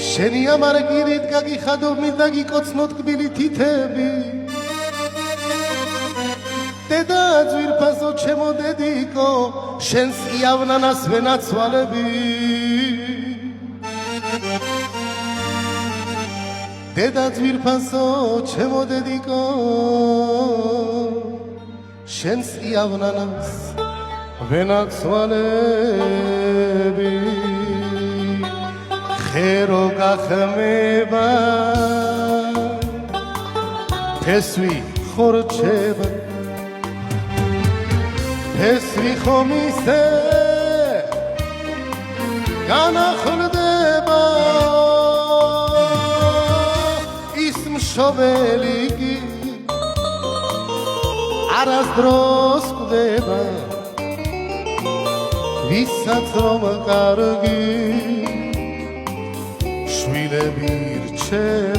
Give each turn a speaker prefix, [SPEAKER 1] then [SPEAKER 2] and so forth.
[SPEAKER 1] შენი ამარგირით გაგიხადოვნით და გიკოცნოთ კბილი თითები დედა ძვირფასო ჩემო დედიკო შენს იავნანას ვენაცვალები დედა ძვირფასო ჩემო დედიკო შენს იავნანას ვენაცვალები ხერო გახმება ფესვი ხორჩება ფესვი ხომისე განახლდება ის მშობელი კი არასდროს კვდება ვისაც რომ კარგი შვილები რჩება